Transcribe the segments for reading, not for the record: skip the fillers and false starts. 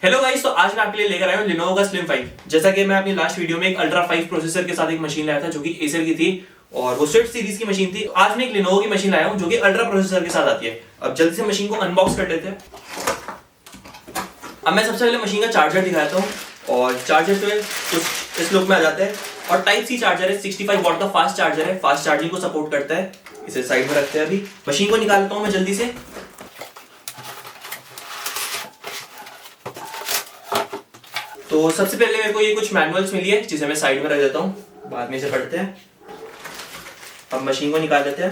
Hello guys, तो आज मैं आपके लिए लेकर आया हूं Lenovo का Slim 5। जैसा कि मैं अपनी लास्ट वीडियो में एक Ultra 5 प्रोसेसर के साथ एक मशीन लाया था जो कि Acer की थी और वो स्विफ्ट सीरीज की मशीन थी। आज मैं एक Lenovo की मशीन लाया हूं जो कि अल्ट्रा प्रोसेसर के साथ आती है। अब जल्दी से मशीन को अनबॉक्स कर लेते हैं। अब मैं सबसे पहले मशीन का चार्जर दिखाता हूँ और चार्जर जो है कुछ इस लुक में आ जाता है और टाइप सी चार्जर है। 65 वॉट का फास्ट चार्जर है, फास्ट चार्जिंग को सपोर्ट करता है। इसे साइड में रखते हैं। अभी मशीन को निकालता हूँ मैं जल्दी से। तो सबसे पहले मेरे को ये कुछ मैनुअल्स मिली है जिसे मैं साइड में रख देता हूँ, बाद में इसे पढ़ते हैं। अब मशीन को निकाल देते हैं।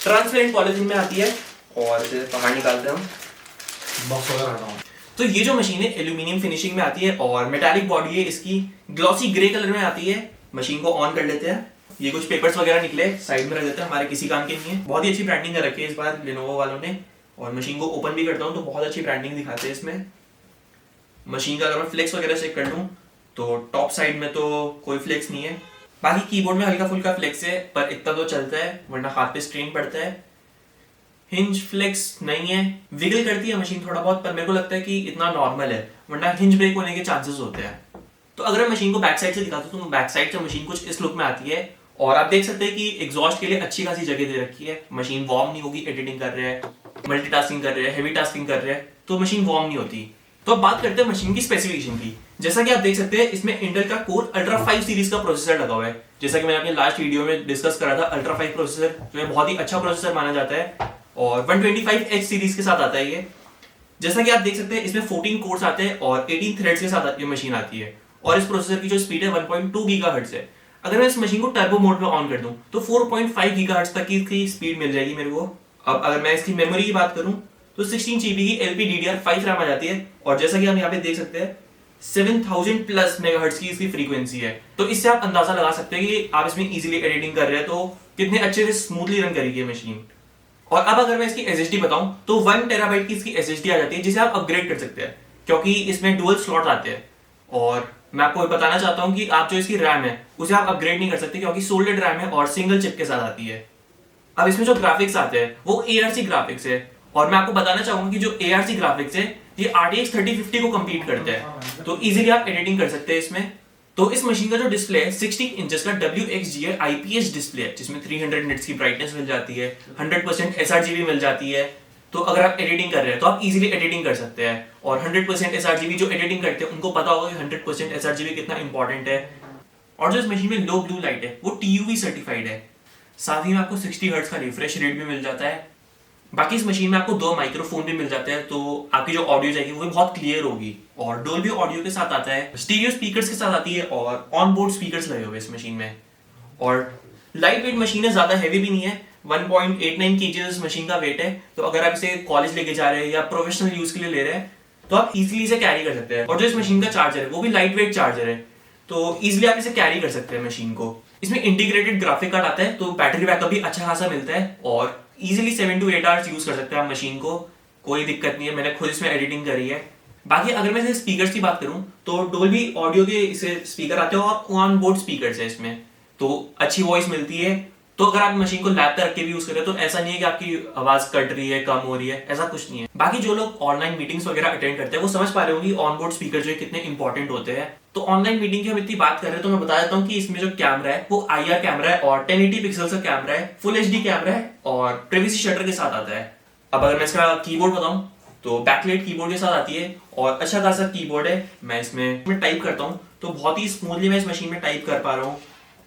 ट्रांसपेरेंट पॉलिथीन में आती है और इसे बाहर निकालते हैं हम। बॉक्स वगैरह हटाओ। तो ये जो मशीन है एल्यूमिनियम फिनिशिंग में आती है और मेटालिक बॉडी है इसकी, ग्लॉसी ग्रे कलर में आती है। मशीन को ऑन कर लेते हैं। ये कुछ पेपर्स वगैरह निकले, साइड में रख देते हैं, हमारे किसी काम के नहीं है। बहुत ही अच्छी ब्रांडिंग कर रखी है इस बार Lenovo वालों ने। और मशीन को ओपन भी करता हूँ तो बहुत अच्छी ब्रांडिंग दिखाते हैं इसमें। मशीन का अगर मैं फ्लेक्स वगैरह चेक कर लूँ तो टॉप साइड में तो कोई फ्लेक्स नहीं है। बाकी कीबोर्ड में हल्का फुल्का फ्लेक्स है पर इतना तो चलता है, वरना हाथ पे स्ट्रेन पड़ता है। हिंज फ्लेक्स नहीं है, विगल करती है मशीन थोड़ा बहुत, पर मेरे को लगता है कि इतना नॉर्मल है, वरना हिंज ब्रेक होने के चांसेस होते हैं। तो अगर मैं मशीन को बैक साइड से दिखाता हूँ तो बैक साइड से मशीन कुछ इस लुक में आती है और आप देख सकते हैं कि एग्जॉस्ट के लिए अच्छी खासी जगह दे रखी है। मशीन वार्म नहीं होगी, एडिटिंग कर रहे हैं, मल्टीटास्किंग कर रहे हैं, हेवी टास्किंग कर रहे हैं तो मशीन वार्म नहीं होती। तो अब बात करते हैं मशीन की स्पेसिफिकेशन की। जैसा कि आप देख सकते हैं इसमें इंटेल का कोर अल्ट्रा 5 सीरीज का प्रोसेसर लगा हुआ है। जैसा कि मैंने अपने लास्ट वीडियो में डिस्कस करा था, अल्ट्रा 5 प्रोसेसर जो है बहुत ही अच्छा प्रोसेसर माना जाता है और 125H सीरीज के साथ आता है ये। जैसा कि आप देख सकते हैं इसमें 14 कोर्स आते हैं और 18 थ्रेड्स के साथ ये मशीन आती है और इस प्रोसेसर की जो स्पीड है 1.2 गीगाहर्ट्ज है। अगर मैं इस मशीन को टर्बो मोड में ऑन कर दूं तो 4.5 गीगाहर्ट्ज तक की इसकी स्पीड मिल जाएगी मेरे को। अब अगर मैं इसकी मेमोरी की बात करूं तो 16 GB की LPDDR5 रैम आ जाती है और जैसा कि हम यहाँ पे देख सकते हैं 7000 प्लस मेगाहर्ट्ज की इसकी फ्रीक्वेंसी है। तो इससे आप अंदाजा लगा सकते हैं कि आप इसमें इजीली एडिटिंग कर रहे हैं तो कितने अच्छे से स्मूथली रन करेगी ये मशीन। और अब अगर मैं इसकी SSD बताऊं तो 1 टेराबाइट की इसकी SSD आ जाती है जिसे आप अपग्रेड कर सकते हैं क्योंकि इसमें डुअल स्लॉट आते हैं। और मैं आपको बताना चाहता हूं कि आप जो इसकी रैम है उसे आप अपग्रेड नहीं कर सकते क्योंकि सोलिड रैम है और सिंगल चिप के साथ आती है। अब इसमें जो ग्राफिक्स आते हैं वो ARC ग्राफिक्स है और मैं आपको बताना चाहूंगा कि जो ARC ग्राफिक्स है ये RTX 3050 को कंप्लीट करते हैं तो इजीली आप एडिटिंग कर सकते हैं इसमें। तो इस मशीन का जो डिस्प्ले है 16 इंचेस का WXGA IPS डिस्प्ले है जिसमें 300 निट्स की ब्राइटनेस मिल जाती है, 100% sRGB मिल जाती है। तो अगर आप एडिटिंग कर रहे हैं तो आप इजीली एडिटिंग कर सकते हैं और 100% sRGB जो एडिटिंग करते हैं उनको पता होगा कि 100% sRGB कितना इंपॉर्टेंट है। और जो इस मशीन में लो ब्लू लाइट है वो TUV सर्टिफाइड है। साथ ही में आपको 60 हर्ट्ज का रिफ्रेश रेट भी मिल जाता है। बाकी इस मशीन में आपको 2 माइक्रोफोन भी मिल जाते हैं तो आपकी जो ऑडियो जाएगी वो भी बहुत क्लियर होगी और डोल्बी ऑडियो के साथ आता है, स्टीरियो स्पीकर्स के साथ आती है और ऑन बोर्ड स्पीकर्स लगे हुए इस मशीन में। और लाइट वेट मशीन है, ज्यादा हैवी भी नहीं है, 1.89 kg इस मशीन का वेट है। तो अगर आप इसे कॉलेज लेके जा रहे हैं या प्रोफेशनल यूज के लिए ले रहे हैं तो आप इजीली इसे कैरी कर सकते हैं। और जो इस मशीन का चार्जर है वो भी लाइट वेट चार्जर है तो इजीली आप इसे कैरी कर सकते हैं मशीन को। इसमें इंटीग्रेटेड ग्राफिक कार्ड आता है तो बैटरी बैकअप भी अच्छा खासा मिलता है और इजीली 7 to 8 आवर्स यूज कर सकते हैं आप मशीन को, कोई दिक्कत नहीं है। मैंने खुद इसमें एडिटिंग करी है। बाकी अगर मैं इसे स्पीकर्स की बात करूं तो डोल्बी ऑडियो के इसे स्पीकर आते हैं और ऑन बोर्ड स्पीकर्स है इसमें तो अच्छी वॉइस मिलती है। तो अगर आप मशीन को लैब पे रख के भी यूज करें तो ऐसा नहीं है कि आपकी आवाज कट रही है, कम हो रही है, ऐसा कुछ नहीं है। बाकी जो लोग ऑनलाइन मीटिंग्स वगैरह अटेंड करते हैं वो समझ पा रहे होंगे ऑन बोर्ड स्पीकर जो है कितने इंपॉर्टेंट होते हैं। तो ऑनलाइन मीटिंग की हम इतनी बात कर रहे हैं तो मैं बता देता हूँ कि इसमें जो कैमरा है वो IR कैमरा है और 1080 पिक्सल का कैमरा है, फुल HD कैमरा है और प्रिवेसी शटर के साथ आता है। अब अगर मैं इसका कीबोर्ड बताऊं तो बैकलाइट कीबोर्ड के साथ आती है और अच्छा खासा कीबोर्ड है। मैं इसमें टाइप करता हूँ तो बहुत ही स्मूथली मैं इस मशीन में टाइप कर पा रहा हूँ,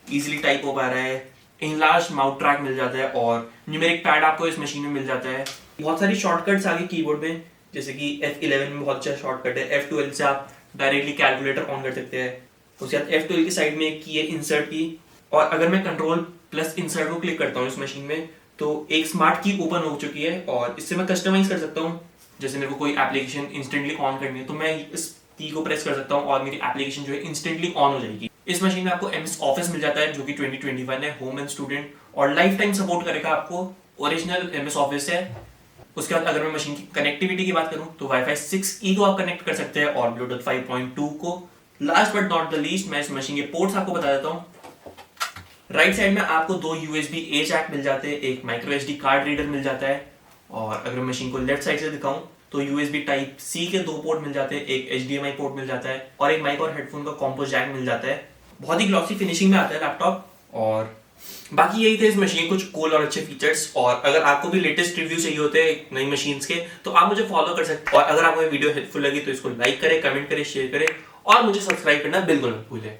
इजिली टाइप हो पा रहा है। इनलार्ज माउथ ट्रैक मिल जाता है और न्यूमेरिक पैड आपको इस मशीन में मिल जाता है। बहुत सारी शॉर्टकट्स आगे कीबोर्ड में, जैसे कि F11 में बहुत अच्छा शॉर्टकट है, F12 से आप डायरेक्टली कैलकुलेटर ऑन कर सकते हैं। उसके बाद F12 की साइड में एक की है इंसर्ट की और अगर मैं कंट्रोल प्लस इंसर्ट को क्लिक करता हूँ इस मशीन में तो एक स्मार्ट की ओपन हो चुकी है और इससे मैं कस्टमाइज कर सकता हूँ। जैसे मेरे को कोई एप्लीकेशन इंस्टेंटली ऑन करनी है तो मैं इस की को प्रेस कर सकता हूँ और मेरी एप्लीकेशन जो है इंस्टेंटली ऑन हो जाएगी। इस मशीन में आपको MS ऑफिस मिल जाता है जो कि 2021 है, होम एंड स्टूडेंट और लाइफ टाइम सपोर्ट करेगा आपको। ओरिजिनल MS ऑफिस है। उसके बाद अगर मैं मशीन की कनेक्टिविटी की बात करूं तो Wi-Fi 6E को आप कनेक्ट कर सकते हैं और Bluetooth 5.2 को। Last but not the least मैं इस मशीन के पोर्ट्स आपको बता देता हूं। राइट साइड में आपको 2 USB A जैक मिल जाते हैं, एक माइक्रो SD कार्ड रीडर मिल जाता है। और अगर मशीन को लेफ्ट साइड से दिखाऊं तो USB टाइप C के 2 पोर्ट मिल जाते हैं, एक HDMI पोर्ट मिल जाता है और एक माइक और हेडफोन का कॉम्बो जैक मिल जाता है। बहुत ही ग्लॉसी फिनिशिंग में आता है लैपटॉप। और बाकी यही थे इस मशीन, कुछ कूल और अच्छे फीचर्स। और अगर आपको भी लेटेस्ट रिव्यू चाहिए होते हैं नई मशीन्स के तो आप मुझे फॉलो कर सकते हैं। और अगर आपको ये वीडियो हेल्पफुल लगी तो इसको लाइक करें, कमेंट करें, शेयर करें और मुझे सब्सक्राइब करना बिल्कुल मत भूलें।